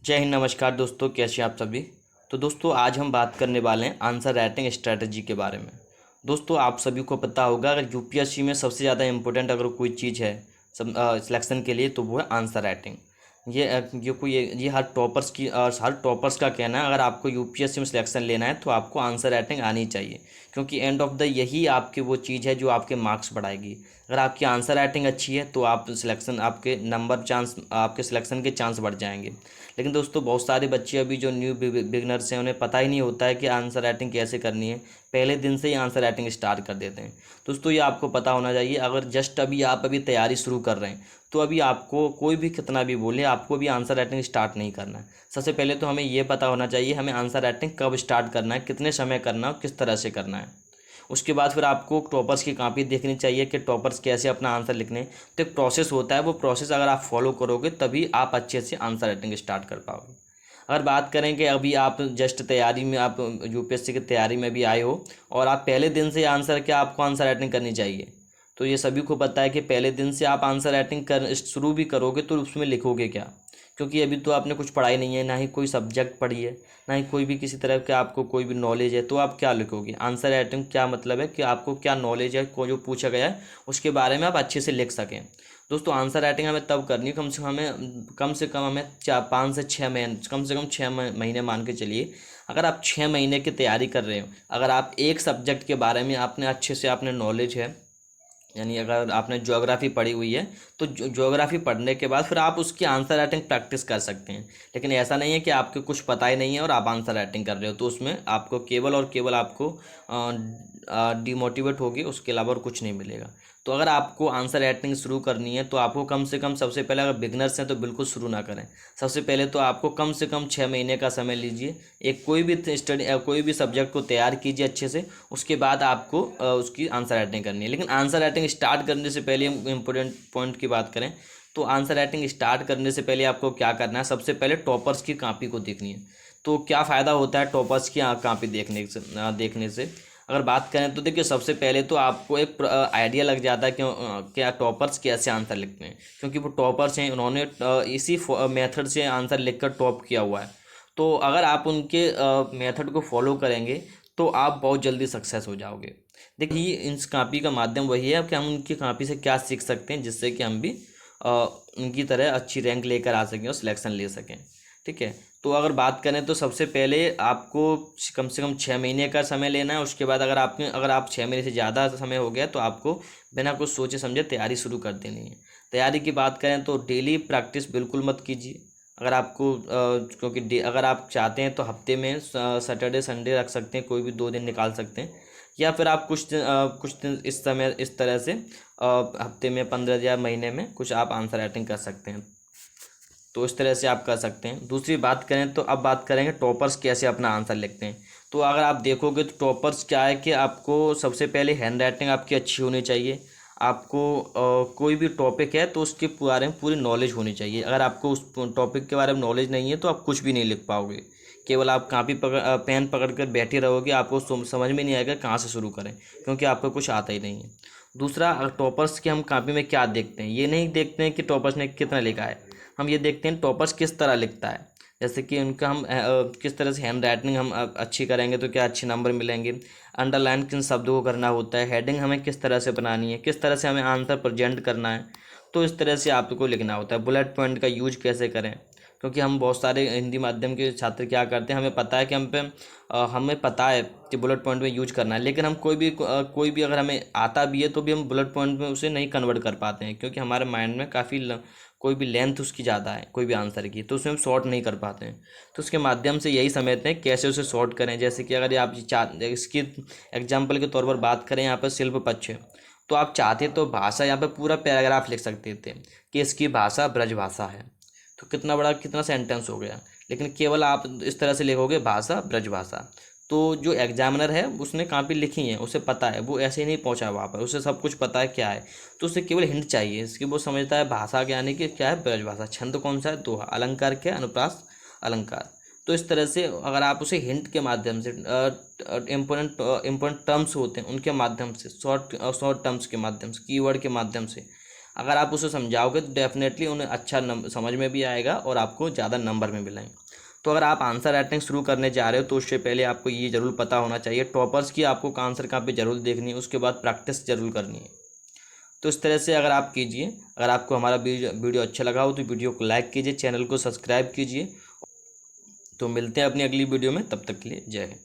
जय हिंद, नमस्कार दोस्तों, कैसे हैं आप सभी। तो दोस्तों आज हम बात करने वाले हैं आंसर राइटिंग स्ट्रैटेजी के बारे में। दोस्तों आप सभी को पता होगा, अगर यूपीएससी में सबसे ज़्यादा इम्पोर्टेंट अगर कोई चीज़ है सब सिलेक्शन के लिए, तो वो है आंसर राइटिंग। ये हर टॉपर्स का कहना है, अगर आपको यूपीएससी में सिलेक्शन लेना है तो आपको आंसर राइटिंग आनी चाहिए, क्योंकि एंड ऑफ द यही आपके वो चीज़ है जो आपके मार्क्स बढ़ाएगी। अगर आपकी आंसर राइटिंग अच्छी है तो आप सिलेक्शन आपके सिलेक्शन के चांस बढ़ जाएंगे। लेकिन दोस्तों बहुत सारे बच्चे अभी जो न्यू बिगनर्स हैं, उन्हें पता ही नहीं होता है कि आंसर राइटिंग कैसे करनी है। पहले दिन से ही आंसर राइटिंग स्टार्ट कर देते हैं। दोस्तों ये आपको पता होना चाहिए। अगर जस्ट अभी तैयारी शुरू कर रहे हैं तो अभी आपको कोई भी कितना भी बोले, आपको भी आंसर राइटिंग स्टार्ट नहीं करना है। सबसे पहले तो हमें ये पता होना चाहिए हमें आंसर राइटिंग कब स्टार्ट करना है, कितने समय करना है और किस तरह से करना है। उसके बाद फिर आपको टॉपर्स की कॉपी देखनी चाहिए कि टॉपर्स कैसे अपना आंसर लिखने। तो एक प्रोसेस होता है, वो प्रोसेस अगर आप फॉलो करोगे तभी आप अच्छे से आंसर राइटिंग स्टार्ट कर पाओगे। अगर बात करें कि अभी आप जस्ट तैयारी में, आप यूपीएससी की तैयारी में भी आए हो और आप पहले दिन से आपको आंसर राइटिंग करनी चाहिए, तो ये सभी को पता है कि पहले दिन से आप आंसर राइटिंग कर शुरू भी करोगे तो उसमें लिखोगे क्या। क्योंकि अभी तो आपने कुछ पढ़ाई नहीं है, ना ही कोई सब्जेक्ट पढ़ी है, ना ही कोई भी किसी तरह का आपको कोई भी नॉलेज है, तो आप क्या लिखोगे। आंसर राइटिंग क्या मतलब है कि आपको क्या नॉलेज है, को जो पूछा गया है उसके बारे में आप अच्छे से लिख सकें। दोस्तों आंसर राइटिंग हमें तब करनी है, कम से कम हमें 5 से 6 महीने, कम से कम 6 महीने मान के चलिए। अगर आप 6 महीने की तैयारी कर रहे हो, अगर आप एक सब्जेक्ट के बारे में आपने अच्छे से आपने नॉलेज है, यानी अगर आपने ज्योग्राफी पढ़ी हुई है तो ज्योग्राफी पढ़ने के बाद फिर आप उसकी आंसर राइटिंग प्रैक्टिस कर सकते हैं। लेकिन ऐसा नहीं है कि आपको कुछ पता ही नहीं है और आप आंसर राइटिंग कर रहे हो, तो उसमें आपको केवल और केवल आपको डिमोटिवेट होगी, उसके अलावा और कुछ नहीं मिलेगा। तो अगर आपको आंसर राइटिंग शुरू करनी है तो आपको कम से कम, सबसे पहले अगर बिगनर्स हैं तो बिल्कुल शुरू ना करें। सबसे पहले तो आपको कम से कम 6 महीने का समय लीजिए, एक कोई भी सब्जेक्ट को तैयार कीजिए अच्छे से। उसके बाद आपको उसकी आंसर राइटिंग करनी है। लेकिन आंसर राइटिंग स्टार्ट करने से पहले हम इम्पोर्टेंट पॉइंट की बात करें तो आंसर राइटिंग स्टार्ट करने से पहले आपको क्या करना है, सबसे पहले टॉपर्स की कॉपी को देखनी है। तो क्या फ़ायदा होता है टॉपर्स की कॉपी देखने से अगर बात करें तो देखिए, सबसे पहले तो आपको एक आइडिया लग जाता है कि क्या टॉपर्स कैसे आंसर लिखते हैं, क्योंकि वो टॉपर्स हैं, उन्होंने इसी मेथड से आंसर लिखकर टॉप किया हुआ है। तो अगर आप उनके मेथड को फॉलो करेंगे तो आप बहुत जल्दी सक्सेस हो जाओगे। देखिए इस कॉपी का माध्यम वही है कि हम उनकी कॉपी से क्या सीख सकते हैं, जिससे कि हम भी अ, उनकी तरह अच्छी रैंक लेकर आ सकें और सिलेक्शन ले सकें। ठीक है, तो अगर बात करें तो सबसे पहले आपको कम से कम 6 महीने का समय लेना है। उसके बाद अगर आप 6 महीने से ज़्यादा समय हो गया तो आपको बिना कुछ सोचे समझे तैयारी शुरू कर देनी है। तैयारी की बात करें तो डेली प्रैक्टिस बिल्कुल मत कीजिए। अगर आपको अगर आप चाहते हैं तो हफ्ते में सैटरडे संडे रख सकते हैं, कोई भी 2 दिन निकाल सकते हैं। या फिर आप कुछ दिन इस तरह से हफ्ते में 15 या महीने में कुछ आप आंसर राइटिंग कर सकते हैं। तो इस तरह से आप कर सकते हैं। दूसरी बात करें तो अब बात करेंगे टॉपर्स कैसे अपना आंसर लिखते हैं। तो अगर आप देखोगे तो टॉपर्स क्या है कि आपको सबसे पहले हैंड राइटिंग आपकी अच्छी होनी चाहिए। आपको कोई भी टॉपिक है तो उसके बारे में पूरी नॉलेज होनी चाहिए। अगर आपको उस टॉपिक के बारे में नॉलेज नहीं है तो आप कुछ भी नहीं लिख पाओगे। केवल आप पेन पकड़ कर बैठे रहोगे, आपको समझ में नहीं आएगा कहाँ से शुरू करें, क्योंकि आपको कुछ आता ही नहीं है। दूसरा, टॉपर्स की हम कॉपी में क्या देखते हैं, ये नहीं देखते हैं कि टॉपर्स ने कितना लिखा है, हम ये देखते हैं टॉपर्स किस तरह लिखता है। जैसे कि उनका हम किस तरह से हैंड राइटिंग हम अच्छी करेंगे तो क्या अच्छे नंबर मिलेंगे। अंडरलाइन किन शब्दों को करना होता है, हेडिंग हमें किस तरह से बनानी है, किस तरह से हमें आंसर प्रेजेंट करना है। तो इस तरह से आपको लिखना होता है। बुलेट पॉइंट का यूज कैसे करें, क्योंकि हम बहुत सारे हिंदी माध्यम के छात्र क्या करते हैं, हमें पता है कि हमें पता है कि बुलेट पॉइंट में यूज करना है, लेकिन हम कोई भी अगर हमें आता भी है तो भी हम बुलेट पॉइंट में उसे नहीं कन्वर्ट कर पाते हैं, क्योंकि हमारे माइंड में काफ़ी कोई भी लेंथ उसकी ज़्यादा है कोई भी आंसर की, तो उसमें हम शॉर्ट नहीं कर पाते हैं। तो उसके माध्यम से यही समझते हैं कैसे उसे शॉर्ट करें। जैसे कि अगर आप इसकी एग्जाम्पल के तौर पर बात करें, यहाँ पर शिल्प पक्ष है, तो आप चाहते तो भाषा यहाँ पर पूरा पैराग्राफ लिख सकते थे कि इसकी भाषा ब्रज भाषा है, तो कितना सेंटेंस हो गया। लेकिन केवल आप इस तरह से लिखोगे भाषा ब्रज भाषा, तो जो एग्जामिनर है उसने कॉपी लिखी है, उसे पता है, वो ऐसे ही नहीं पहुंचा वहाँ पर, उसे सब कुछ पता है क्या है। तो उसे केवल हिंट चाहिए इसकी, वो समझता है भाषा के यानी कि क्या है ब्रज भाषा, छंद कौन सा है दोहा, अलंकार क्या है अनुप्रास अलंकार। तो इस तरह से अगर आप उसे हिंट के माध्यम से इम्पोर्टेंट टर्म्स होते हैं उनके माध्यम से, शॉर्ट टर्म्स के माध्यम से, कीवर्ड के माध्यम से अगर आप उसे समझाओगे तो डेफिनेटली उन्हें अच्छा समझ में भी आएगा और आपको ज़्यादा नंबर में मिलेंगे। तो अगर आप आंसर राइटिंग शुरू करने जा रहे हो तो उससे पहले आपको ये ज़रूर पता होना चाहिए टॉपर्स की आपको आंसर कहाँ पे ज़रूर देखनी है, उसके बाद प्रैक्टिस ज़रूर करनी है। तो इस तरह से अगर आप कीजिए। अगर आपको हमारा वीडियो अच्छा लगा हो तो वीडियो को लाइक कीजिए, चैनल को सब्सक्राइब कीजिए। तो मिलते हैं अपनी अगली वीडियो में, तब तक के लिए जय हिंद।